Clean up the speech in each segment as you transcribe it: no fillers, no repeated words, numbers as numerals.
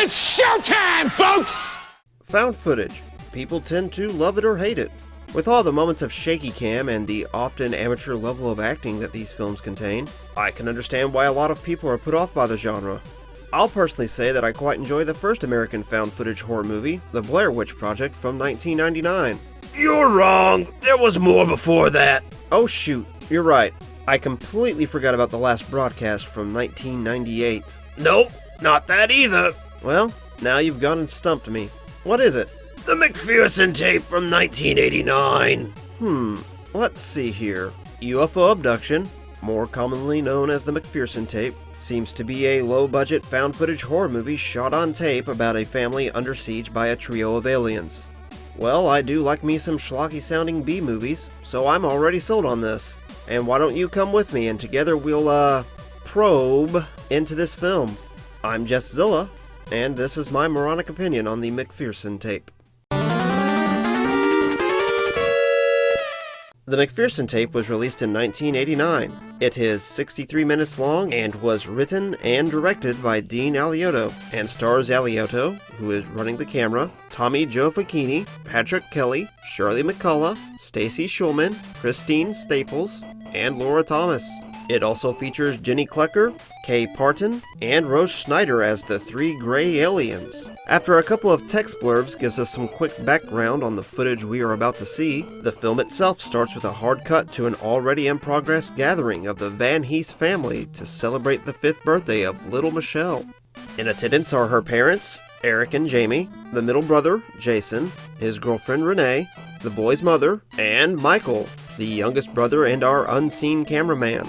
It's showtime, folks! Found footage. People tend to love it or hate it. With all the moments of shaky cam and the often amateur level of acting that these films contain, I can understand why a lot of people are put off by the genre. I'll personally say that I quite enjoy the first American found footage horror movie, The Blair Witch Project from 1999. You're wrong. There was more before that. Oh shoot, you're right. I completely forgot about the last broadcast from 1998. Nope, not that either. Well, now you've gone and stumped me. What is it? The McPherson Tape from 1989. Let's see here. UFO Abduction, more commonly known as the McPherson Tape, seems to be a low-budget found-footage horror movie shot on tape about a family under siege by a trio of aliens. Well, I do like me some schlocky-sounding B-movies, so I'm already sold on this. And why don't you come with me and together we'll, probe into this film. I'm Jess Zilla, and this is my moronic opinion on the McPherson Tape. The McPherson Tape was released in 1989. It is 63 minutes long and was written and directed by Dean Alioto, and stars Alioto, who is running the camera, Tommy Joe Facchini, Patrick Kelly, Shirley McCullough, Stacy Schulman, Christine Staples, and Laura Thomas. It also features Jenny Klecker, Kay Parton, and Rose Schneider as the three gray aliens. After a couple of text blurbs gives us some quick background on the footage we are about to see, the film itself starts with a hard cut to an already in progress gathering of the Van Hees family to celebrate the 5th birthday of little Michelle. In attendance are her parents, Eric and Jamie, the middle brother, Jason, his girlfriend Renee, the boy's mother, and Michael, the youngest brother and our unseen cameraman.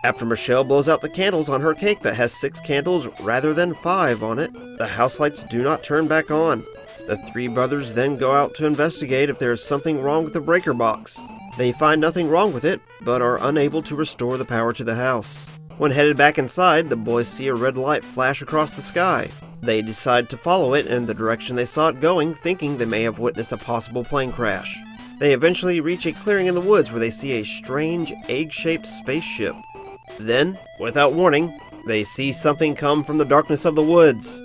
After Michelle blows out the candles on her cake that has 6 candles rather than 5 on it, the house lights do not turn back on. The 3 brothers then go out to investigate if there is something wrong with the breaker box. They find nothing wrong with it, but are unable to restore the power to the house. When headed back inside, the boys see a red light flash across the sky. They decide to follow it in the direction they saw it going, thinking they may have witnessed a possible plane crash. They eventually reach a clearing in the woods where they see a strange, egg-shaped spaceship. Then, without warning, they see something come from the darkness of the woods.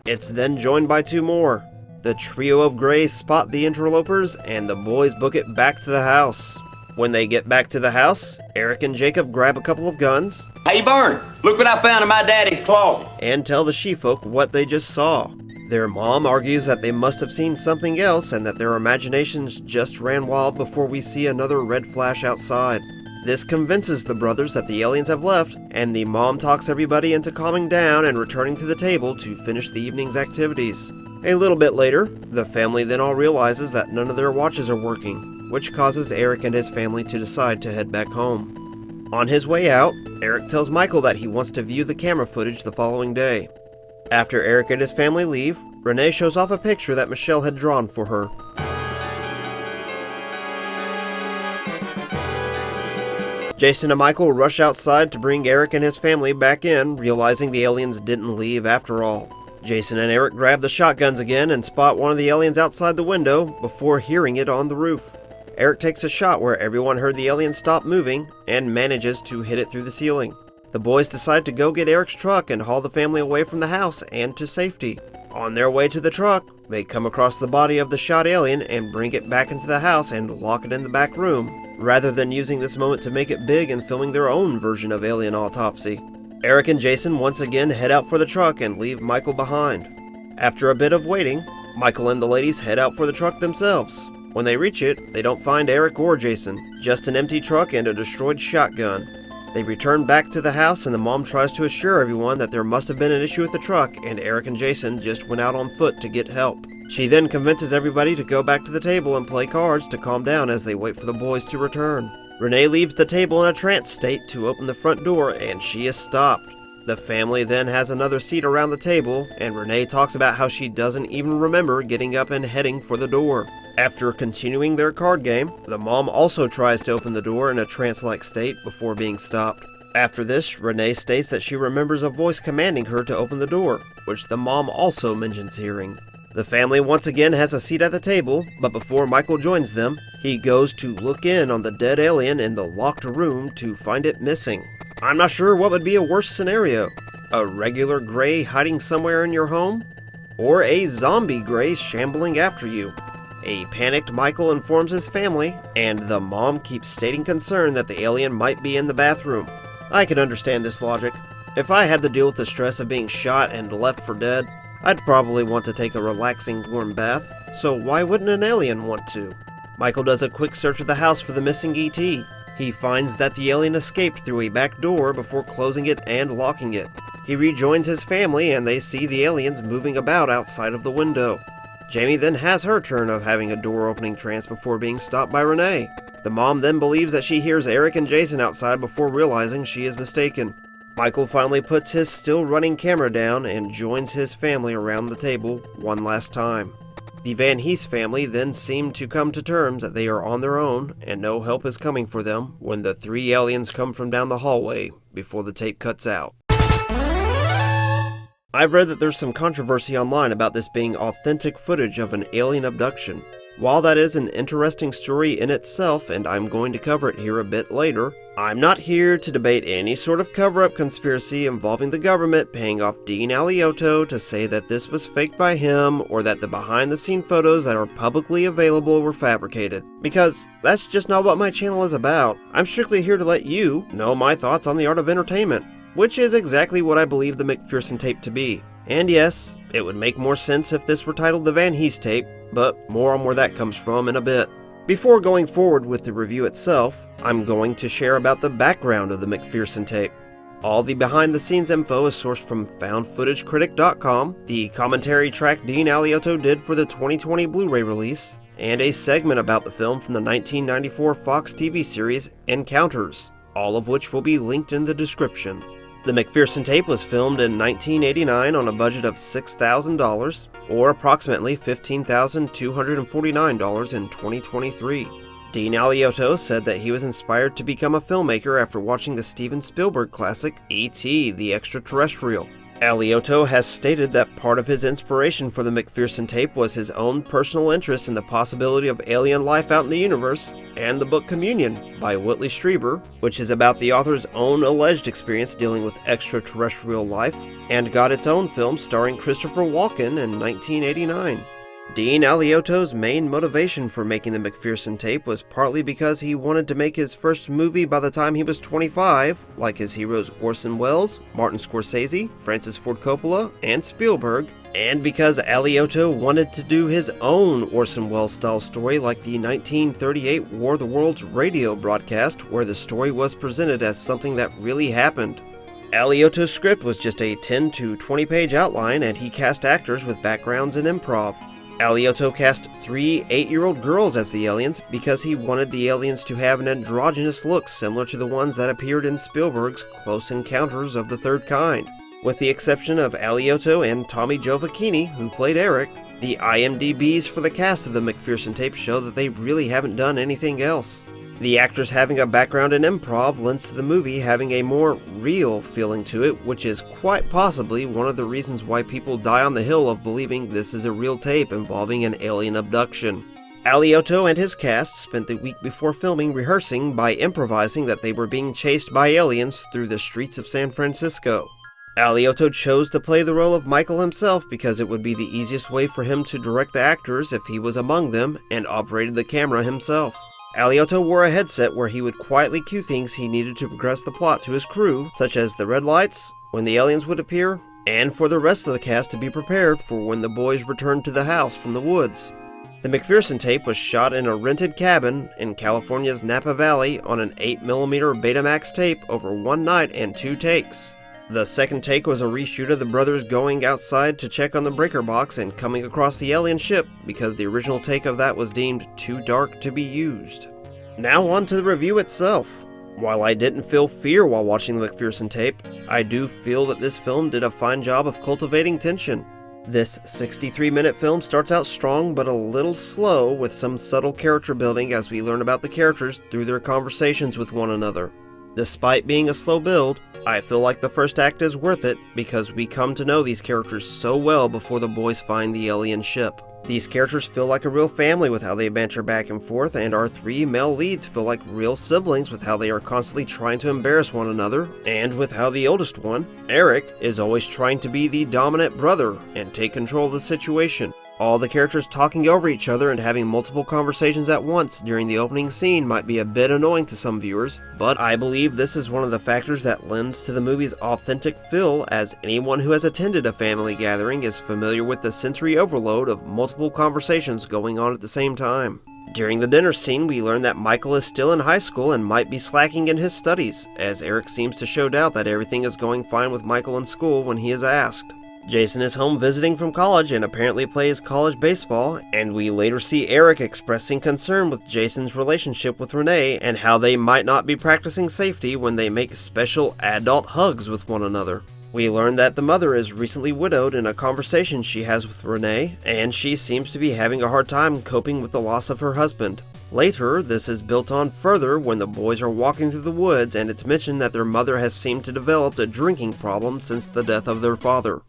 It's then joined by 2 more. The trio of grays spot the interlopers, and the boys book it back to the house. When they get back to the house, Eric and Jacob grab a couple of guns. Hey, Vern, look what I found in my daddy's closet. And tell the she-folk what they just saw. Their mom argues that they must have seen something else and that their imaginations just ran wild before we see another red flash outside. This convinces the brothers that the aliens have left, and the mom talks everybody into calming down and returning to the table to finish the evening's activities. A little bit later, the family then all realizes that none of their watches are working, which causes Eric and his family to decide to head back home. On his way out, Eric tells Michael that he wants to view the camera footage the following day. After Eric and his family leave, Renee shows off a picture that Michelle had drawn for her. Jason and Michael rush outside to bring Eric and his family back in, realizing the aliens didn't leave after all. Jason and Eric grab the shotguns again and spot one of the aliens outside the window before hearing it on the roof. Eric takes a shot where everyone heard the alien stop moving and manages to hit it through the ceiling. The boys decide to go get Eric's truck and haul the family away from the house and to safety. On their way to the truck, they come across the body of the shot alien and bring it back into the house and lock it in the back room, rather than using this moment to make it big and filming their own version of Alien Autopsy. Eric and Jason once again head out for the truck and leave Michael behind. After a bit of waiting, Michael and the ladies head out for the truck themselves. When they reach it, they don't find Eric or Jason, just an empty truck and a destroyed shotgun. They return back to the house and the mom tries to assure everyone that there must have been an issue with the truck and Eric and Jason just went out on foot to get help. She then convinces everybody to go back to the table and play cards to calm down as they wait for the boys to return. Renee leaves the table in a trance state to open the front door and she is stopped. The family then has another seat around the table and Renee talks about how she doesn't even remember getting up and heading for the door. After continuing their card game, the mom also tries to open the door in a trance-like state before being stopped. After this, Renee states that she remembers a voice commanding her to open the door, which the mom also mentions hearing. The family once again has a seat at the table, but before Michael joins them, he goes to look in on the dead alien in the locked room to find it missing. I'm not sure what would be a worse scenario. A regular gray hiding somewhere in your home? Or a zombie gray shambling after you? A panicked Michael informs his family, and the mom keeps stating concern that the alien might be in the bathroom. I can understand this logic. If I had to deal with the stress of being shot and left for dead, I'd probably want to take a relaxing warm bath, so why wouldn't an alien want to? Michael does a quick search of the house for the missing ET. He finds that the alien escaped through a back door before closing it and locking it. He rejoins his family and they see the aliens moving about outside of the window. Jamie then has her turn of having a door opening trance before being stopped by Renee. The mom then believes that she hears Eric and Jason outside before realizing she is mistaken. Michael finally puts his still running camera down and joins his family around the table one last time. The Van Hees family then seem to come to terms that they are on their own and no help is coming for them when the three aliens come from down the hallway before the tape cuts out. I've read that there's some controversy online about this being authentic footage of an alien abduction. While that is an interesting story in itself, and I'm going to cover it here a bit later, I'm not here to debate any sort of cover-up conspiracy involving the government paying off Dean Alioto to say that this was faked by him or that the behind-the-scene photos that are publicly available were fabricated. Because that's just not what my channel is about. I'm strictly here to let you know my thoughts on the art of entertainment, which is exactly what I believe the McPherson tape to be. And yes, it would make more sense if this were titled the Van Hees tape, but more on where that comes from in a bit. Before going forward with the review itself, I'm going to share about the background of the McPherson tape. All the behind-the-scenes info is sourced from FoundFootageCritic.com, the commentary track Dean Alioto did for the 2020 Blu-ray release, and a segment about the film from the 1994 Fox TV series Encounters, all of which will be linked in the description. The McPherson tape was filmed in 1989 on a budget of $6,000, or approximately $15,249 in 2023. Dean Alioto said that he was inspired to become a filmmaker after watching the Steven Spielberg classic E.T. the Extraterrestrial. Alioto has stated that part of his inspiration for the McPherson tape was his own personal interest in the possibility of alien life out in the universe, and the book Communion by Whitley Strieber, which is about the author's own alleged experience dealing with extraterrestrial life, and got its own film starring Christopher Walken in 1989. Dean Alioto's main motivation for making the McPherson tape was partly because he wanted to make his first movie by the time he was 25, like his heroes Orson Welles, Martin Scorsese, Francis Ford Coppola, and Spielberg, and because Alioto wanted to do his own Orson Welles-style story like the 1938 War of the Worlds radio broadcast, where the story was presented as something that really happened. Alioto's script was just a 10 to 20 page outline, and he cast actors with backgrounds in improv. Alioto cast 3 8-year-old girls as the aliens because he wanted the aliens to have an androgynous look similar to the ones that appeared in Spielberg's Close Encounters of the Third Kind. With the exception of Alioto and Tommy Giovacchini, who played Eric, the IMDb's for the cast of the McPherson tape show that they really haven't done anything else. The actors having a background in improv lends to the movie having a more real feeling to it, which is quite possibly one of the reasons why people die on the hill of believing this is a real tape involving an alien abduction. Alioto and his cast spent the week before filming rehearsing by improvising that they were being chased by aliens through the streets of San Francisco. Alioto chose to play the role of Michael himself because it would be the easiest way for him to direct the actors if he was among them and operated the camera himself. Alioto wore a headset where he would quietly cue things he needed to progress the plot to his crew, such as the red lights, when the aliens would appear, and for the rest of the cast to be prepared for when the boys returned to the house from the woods. The McPherson tape was shot in a rented cabin in California's Napa Valley on an 8mm Betamax tape over one night and 2 takes. The second take was a reshoot of the brothers going outside to check on the breaker box and coming across the alien ship because the original take of that was deemed too dark to be used. Now on to the review itself. While I didn't feel fear while watching the McPherson tape, I do feel that this film did a fine job of cultivating tension. This 63-minute film starts out strong but a little slow with some subtle character building as we learn about the characters through their conversations with one another. Despite being a slow build, I feel like the first act is worth it because we come to know these characters so well before the boys find the alien ship. These characters feel like a real family with how they banter back and forth, and our three male leads feel like real siblings with how they are constantly trying to embarrass one another, and with how the oldest one, Eric, is always trying to be the dominant brother and take control of the situation. All the characters talking over each other and having multiple conversations at once during the opening scene might be a bit annoying to some viewers, but I believe this is one of the factors that lends to the movie's authentic feel, as anyone who has attended a family gathering is familiar with the sensory overload of multiple conversations going on at the same time. During the dinner scene, we learn that Michael is still in high school and might be slacking in his studies, as Eric seems to show doubt that everything is going fine with Michael in school when he is asked. Jason is home visiting from college and apparently plays college baseball, and we later see Eric expressing concern with Jason's relationship with Renee and how they might not be practicing safety when they make special adult hugs with one another. We learn that the mother is recently widowed in a conversation she has with Renee, and she seems to be having a hard time coping with the loss of her husband. Later, this is built on further when the boys are walking through the woods and it's mentioned that their mother has seemed to develop a drinking problem since the death of their father.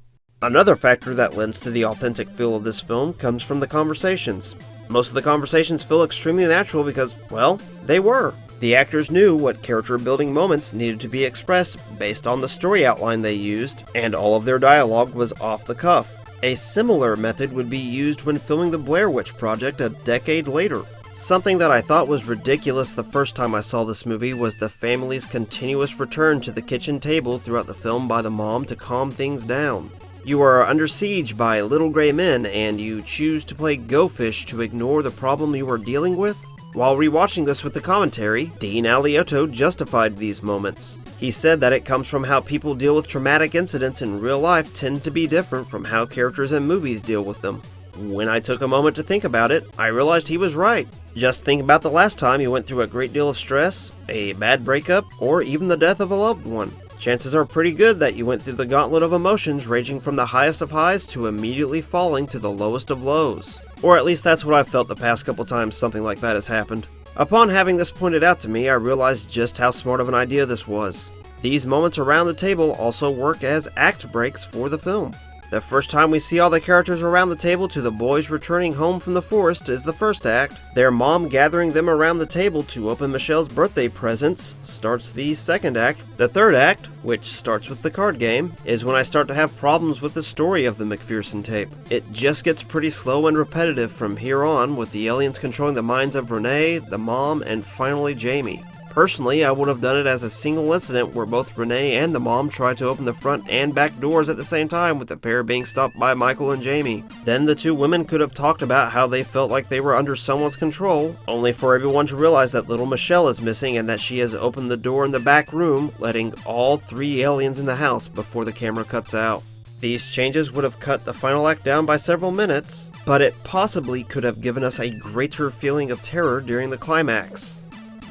Another factor that lends to the authentic feel of this film comes from the conversations. Most of the conversations feel extremely natural because, well, they were. The actors knew what character-building moments needed to be expressed based on the story outline they used, and all of their dialogue was off the cuff. A similar method would be used when filming the Blair Witch Project a decade later. Something that I thought was ridiculous the first time I saw this movie was the family's continuous return to the kitchen table throughout the film by the mom to calm things down. You are under siege by little gray men, and you choose to play Go Fish to ignore the problem you are dealing with? While rewatching this with the commentary, Dean Alioto justified these moments. He said that it comes from how people deal with traumatic incidents in real life tend to be different from how characters in movies deal with them. When I took a moment to think about it, I realized he was right. Just think about the last time you went through a great deal of stress, a bad breakup, or even the death of a loved one. Chances are pretty good that you went through the gauntlet of emotions ranging from the highest of highs to immediately falling to the lowest of lows. Or at least that's what I've felt the past couple times something like that has happened. Upon having this pointed out to me, I realized just how smart of an idea this was. These moments around the table also work as act breaks for the film. The first time we see all the characters around the table to the boys returning home from the forest is the first act. Their mom gathering them around the table to open Michelle's birthday presents starts the second act. The third act, which starts with the card game, is when I start to have problems with the story of the McPherson Tape. It just gets pretty slow and repetitive from here on, with the aliens controlling the minds of Renee, the mom, and finally Jamie. Personally, I would have done it as a single incident where both Renee and the mom tried to open the front and back doors at the same time, with the pair being stopped by Michael and Jamie. Then the two women could have talked about how they felt like they were under someone's control, only for everyone to realize that little Michelle is missing and that she has opened the door in the back room, letting all three aliens in the house before the camera cuts out. These changes would have cut the final act down by several minutes, but it possibly could have given us a greater feeling of terror during the climax.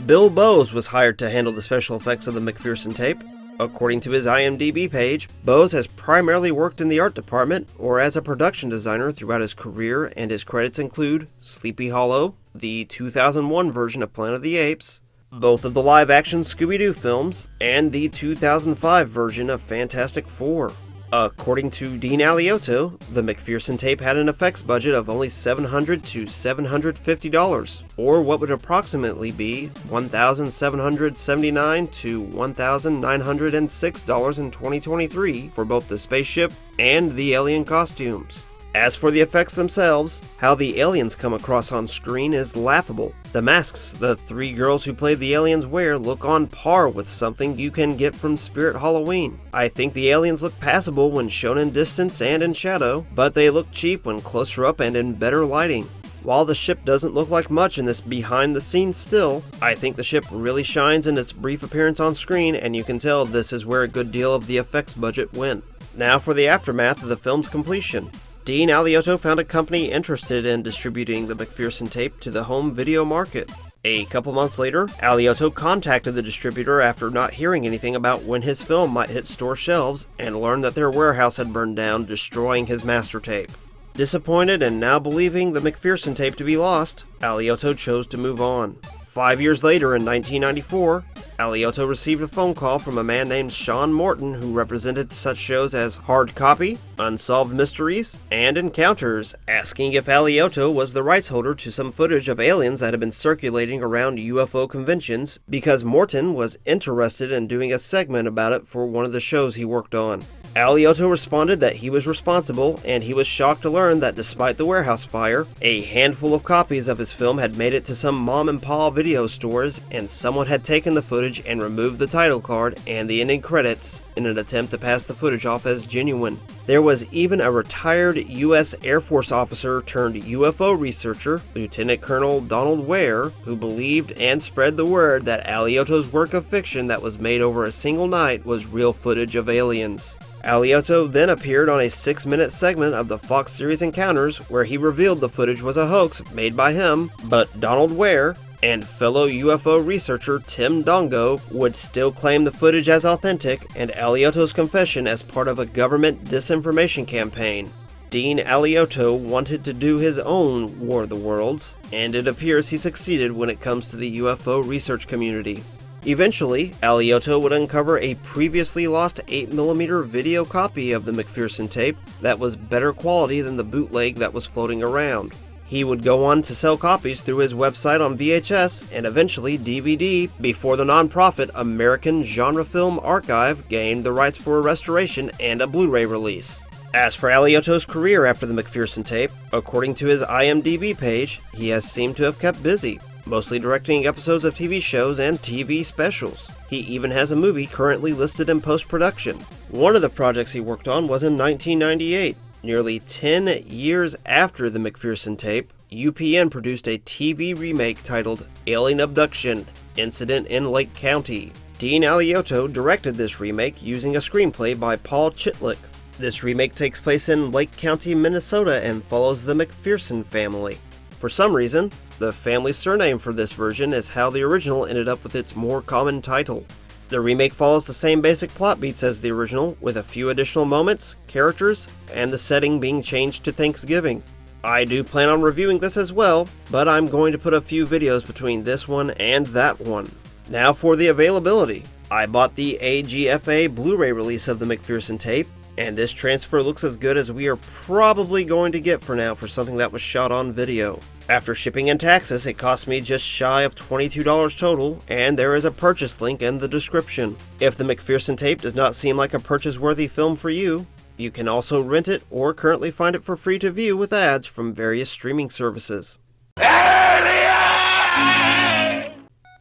Bill Bowes was hired to handle the special effects of the McPherson Tape. According to his IMDb page, Bowes has primarily worked in the art department or as a production designer throughout his career, and his credits include Sleepy Hollow, the 2001 version of Planet of the Apes, both of the live-action Scooby-Doo films, and the 2005 version of Fantastic Four. According to Dean Alioto, the McPherson Tape had an effects budget of only $700 to $750, or what would approximately be $1,779 to $1,906 in 2023 for both the spaceship and the alien costumes. As for the effects themselves, how the aliens come across on screen is laughable. The masks the three girls who play the aliens wear look on par with something you can get from Spirit Halloween. I think the aliens look passable when shown in distance and in shadow, but they look cheap when closer up and in better lighting. While the ship doesn't look like much in this behind-the-scenes still, I think the ship really shines in its brief appearance on screen, and you can tell this is where a good deal of the effects budget went. Now for the aftermath of the film's completion. Dean Alioto found a company interested in distributing the McPherson Tape to the home video market. A couple months later, Alioto contacted the distributor after not hearing anything about when his film might hit store shelves, and learned that their warehouse had burned down, destroying his master tape. Disappointed and now believing the McPherson Tape to be lost, Alioto chose to move on. 5 years later, in 1994, Alioto received a phone call from a man named Sean Morton who represented such shows as Hard Copy, Unsolved Mysteries, and Encounters, asking if Alioto was the rights holder to some footage of aliens that had been circulating around UFO conventions because Morton was interested in doing a segment about it for one of the shows he worked on. Alioto responded that he was responsible, and he was shocked to learn that despite the warehouse fire, a handful of copies of his film had made it to some mom-and-pop video stores, and someone had taken the footage and removed the title card and the ending credits in an attempt to pass the footage off as genuine. There was even a retired U.S. Air Force officer turned UFO researcher, Lieutenant Colonel Donald Ware, who believed and spread the word that Alioto's work of fiction that was made over a single night was real footage of aliens. Alioto then appeared on a 6-minute segment of the Fox series Encounters where he revealed the footage was a hoax made by him, but Donald Ware and fellow UFO researcher Tim Dongo would still claim the footage as authentic and Alioto's confession as part of a government disinformation campaign. Dean Alioto wanted to do his own War of the Worlds, and it appears he succeeded when it comes to the UFO research community. Eventually, Alioto would uncover a previously lost 8mm video copy of the McPherson tape that was better quality than the bootleg that was floating around. He would go on to sell copies through his website on VHS and eventually DVD before the non-profit American Genre Film Archive gained the rights for a restoration and a Blu-ray release. As for Alioto's career after the McPherson tape, according to his IMDb page, he has seemed to have kept busy, mostly directing episodes of TV shows and TV specials. He even has a movie currently listed in post-production. One of the projects he worked on was in 1998. Nearly 10 years after the McPherson tape, UPN produced a TV remake titled Alien Abduction: Incident in Lake County. Dean Alioto directed this remake using a screenplay by Paul Chitlick. This remake takes place in Lake County, Minnesota and follows the McPherson family. For some reason, the family surname for this version is how the original ended up with its more common title. The remake follows the same basic plot beats as the original, with a few additional moments, characters, and the setting being changed to Thanksgiving. I do plan on reviewing this as well, but I'm going to put a few videos between this one and that one. Now for the availability. I bought the AGFA Blu-ray release of the McPherson tape, and this transfer looks as good as we are probably going to get for now for something that was shot on video. After shipping and taxes, it cost me just shy of $22 total, and there is a purchase link in the description. If the McPherson tape does not seem like a purchase-worthy film for you, you can also rent it or currently find it for free to view with ads from various streaming services.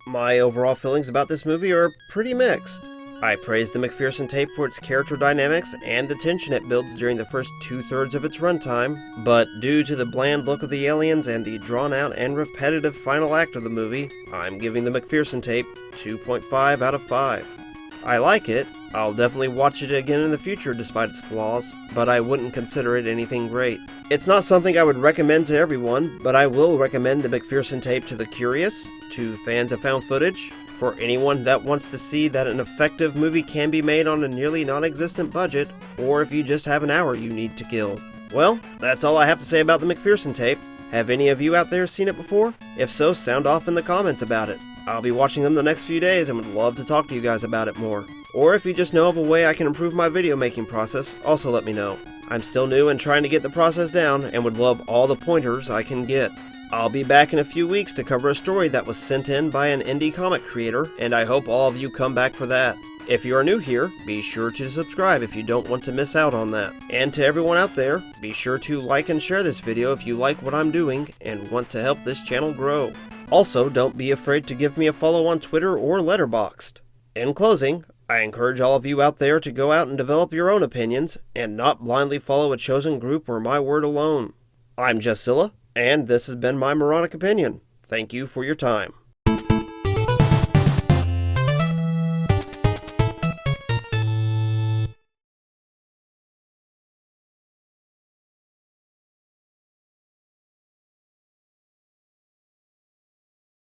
My overall feelings about this movie are pretty mixed. I praise the McPherson tape for its character dynamics and the tension it builds during the first 2/3 of its runtime, but due to the bland look of the aliens and the drawn-out and repetitive final act of the movie, I'm giving the McPherson tape 2.5 out of 5. I like it. I'll definitely watch it again in the future despite its flaws, but I wouldn't consider it anything great. It's not something I would recommend to everyone, but I will recommend the McPherson tape to the curious, to fans of found footage, for anyone that wants to see that an effective movie can be made on a nearly non-existent budget, or if you just have an hour you need to kill. Well, that's all I have to say about the McPherson tape. Have any of you out there seen it before? If so, sound off in the comments about it. I'll be watching them the next few days and would love to talk to you guys about it more. Or if you just know of a way I can improve my video making process, also let me know. I'm still new and trying to get the process down and would love all the pointers I can get. I'll be back in a few weeks to cover a story that was sent in by an indie comic creator, and I hope all of you come back for that. If you are new here, be sure to subscribe if you don't want to miss out on that. And to everyone out there, be sure to like and share this video if you like what I'm doing and want to help this channel grow. Also, don't be afraid to give me a follow on Twitter or Letterboxd. In closing, I encourage all of you out there to go out and develop your own opinions, and not blindly follow a chosen group or my word alone. I'm Jusilla, and this has been my moronic opinion. Thank you for your time.